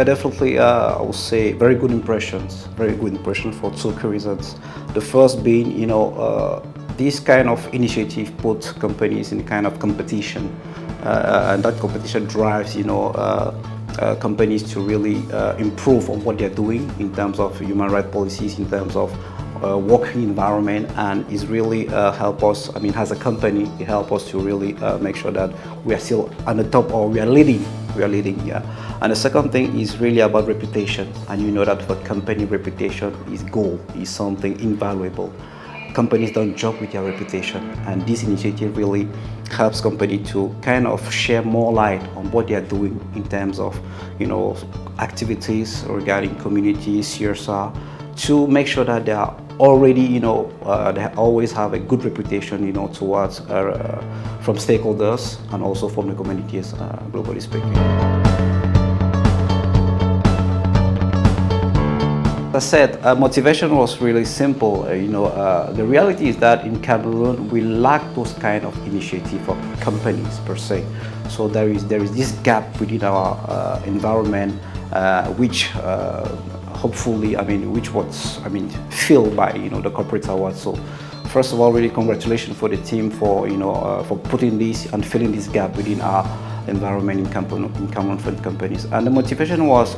definitely, I would say, very good impressions. Very good impression for two key reasons. The first being, this kind of initiative puts companies in kind of competition, and that competition drives, companies to really improve on what they're doing in terms of human rights policies, in terms of working environment, and is really help us. I mean, as a company, it help us to really make sure that we are still on the top, or we are leading. We are leading, yeah. And the second thing is really about reputation, and you know that for company, reputation is gold, is something invaluable. Companies don't joke with their reputation, and this initiative really helps companies to kind of share more light on what they are doing in terms of, activities regarding community, CSR, to make sure that they are already, they always have a good reputation, towards from stakeholders and also from the communities, globally speaking. As I said, motivation was really simple. The reality is that in Cameroon we lack those kind of initiative for companies per se. So there is this gap within our environment, which hopefully, which was filled by the corporate award. So first of all, really congratulations for the team for for putting this and filling this gap within our environment in Cameroon for companies. And the motivation was,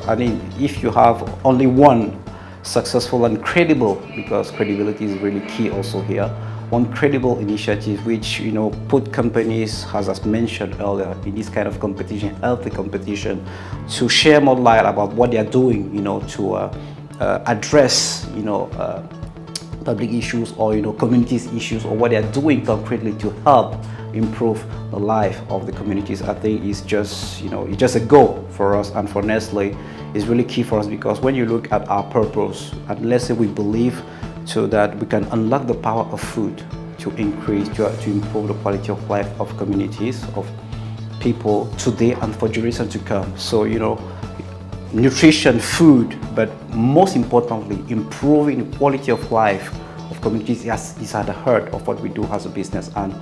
if you have only one successful and credible, because credibility is really key also here, one credible initiative which put companies, as I mentioned earlier, in this kind of competition, healthy competition, to share more light about what they are doing, to address public issues or communities issues, or what they are doing concretely to help improve the life of the communities. I think is just it's just a goal for us, and for Nestle is really key for us, because when you look at our purpose, at Nestle we believe so that we can unlock the power of food to increase, to improve the quality of life of communities, of people today and for generations to come. So nutrition, food, but most importantly, improving the quality of life of communities is at the heart of what we do as a business. And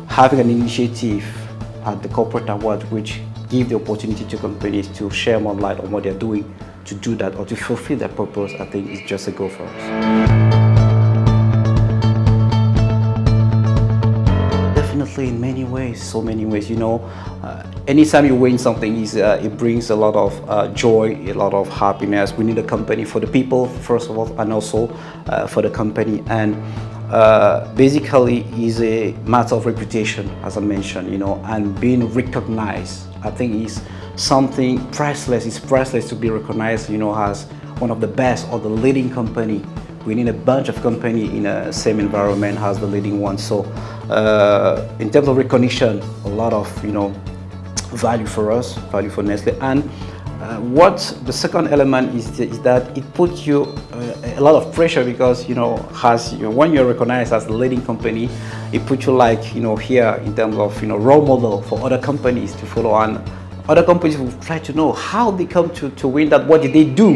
having an initiative at the corporate award which give the opportunity to companies to share more light on what they're doing to do that, or to fulfill their purpose, I think is just a go for us. Definitely, in many ways, so many ways. Anytime you win something, it brings a lot of joy, a lot of happiness. We need a company for the people, first of all, and also for the company. And basically is a matter of reputation, as I mentioned, and being recognized. I think is something priceless. It's priceless to be recognized, as one of the best or the leading company. We need a bunch of companies in the same environment as the leading one. So in terms of recognition, a lot of value for us, value for Nestle. And what the second element is that it puts you a lot of pressure, because when you're recognized as the leading company, it puts you like here in terms of role model for other companies to follow, and other companies will try to know how they come to win that. What did they do?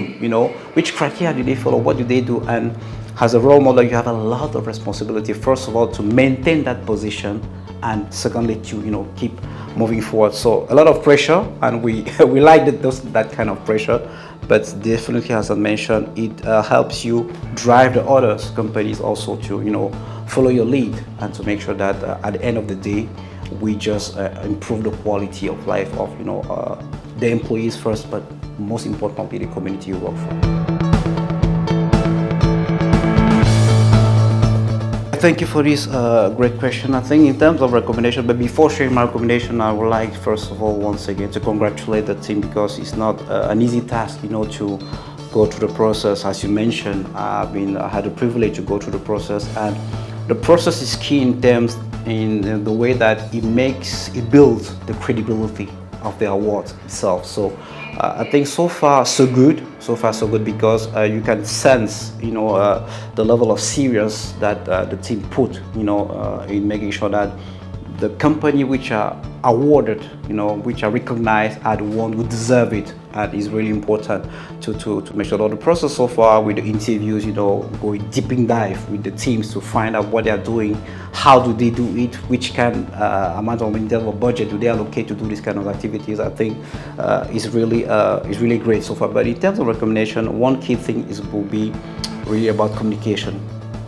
Which criteria did they follow? What do they do? And as a role model, you have a lot of responsibility. First of all, to maintain that position, and secondly, to keep moving forward. So a lot of pressure, and we we like that kind of pressure. But definitely, as I mentioned, it helps you drive the other companies also to follow your lead, and to make sure that at the end of the day, we just improve the quality of life of the employees first, but most importantly the community you work for. Thank you for this great question. I think in terms of recommendation, but before sharing my recommendation, I would like first of all once again to congratulate the team, because it's not an easy task to go through the process. As you mentioned, I had the privilege to go through the process, and the process is key in the way that it builds the credibility of the award itself. So I think so far so good, because you can sense the level of serious that the team put in making sure that the company which are awarded, which are recognized, are the one who deserve it and it's really important to make sure that the process so far with the interviews, going deep in dive with the teams to find out what they are doing, how do they do it, which kind amount of in terms of budget do they allocate to do this kind of activities. I think is really great so far. But in terms of recommendation, one key thing will be really about communication.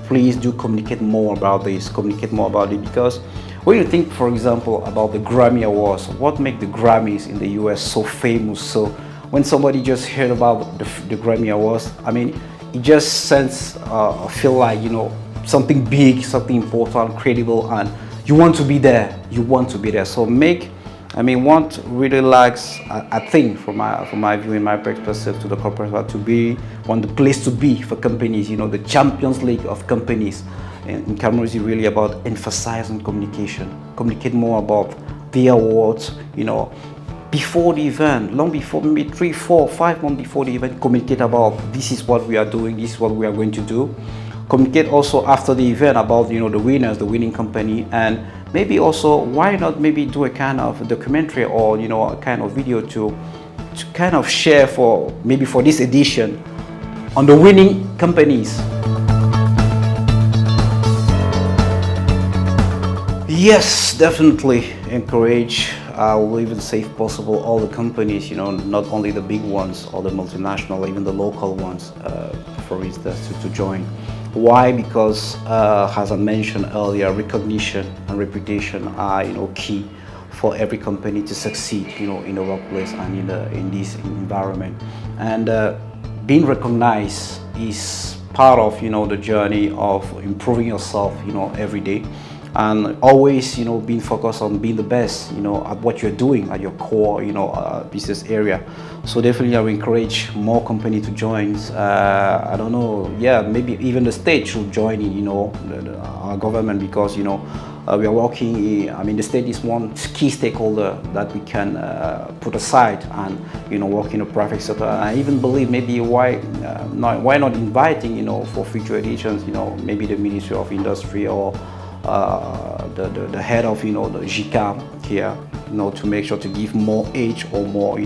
Please do communicate more about this, communicate more about it, because when you think, for example, about the Grammy Awards, what makes the Grammys in the US so famous? So when somebody just heard about the Grammy Awards, I mean, it just feel like, something big, something important, credible, and you want to be there. You want to be there. So what really lacks, I think, from my view, in my perspective, to the corporate world, to be the place to be for companies. The Champions League of companies in Cameroon is really about emphasizing communication. Communicate more about the awards. Before the event, long before, maybe 3, 4, 5 months before the event, communicate about this is what we are doing, this is what we are going to do. Communicate also after the event about the winners, the winning company, and maybe also why not maybe do a kind of documentary or a kind of video to kind of share for this edition on the winning companies. Yes, definitely encourage. I will even say if possible all the companies, not only the big ones or the multinational, even the local ones, for instance, to join. Why? Because as I mentioned earlier, recognition and reputation are key for every company to succeed in the workplace and in this environment. And being recognized is part of the journey of improving yourself every day, and always being focused on being the best at what you're doing at your core business area. So definitely I will encourage more companies to join. I don't know, maybe even the state should join in our government, because we are working, the state is one key stakeholder that we can put aside and work in the private sector. I even believe maybe why not inviting for future editions maybe the Ministry of Industry or the head of the GCAM here, to make sure to give more age or more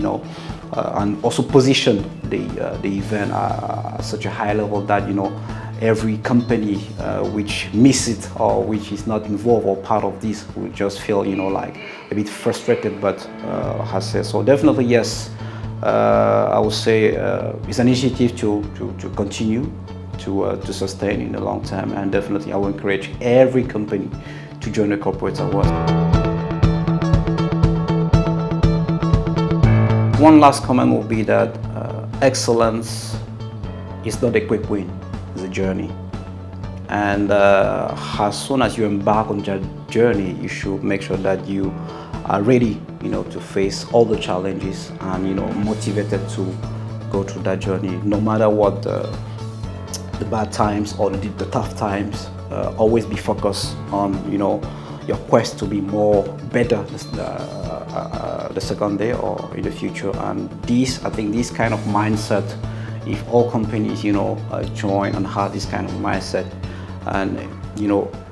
and also position the event at such a high level that every company which miss it or which is not involved or part of this will just feel like a bit frustrated, but has said. So definitely yes, I would say it's an initiative to continue to sustain in the long term, and definitely I will encourage every company to join the corporate awards. One last comment will be that excellence is not a quick win, it's a journey. And as soon as you embark on that journey, you should make sure that you are ready to face all the challenges and motivated to go through that journey, no matter what the bad times or the tough times. Always be focused on your quest to be better the second day or in the future. And I think this kind of mindset, if all companies join and have this kind of mindset, and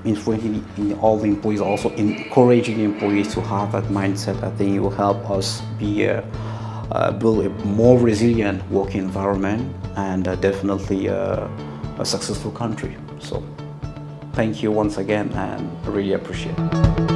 influencing all the employees, also encouraging employees to have that mindset, I think it will help us build a more resilient working environment, and definitely a successful country. So thank you once again, and really appreciate it.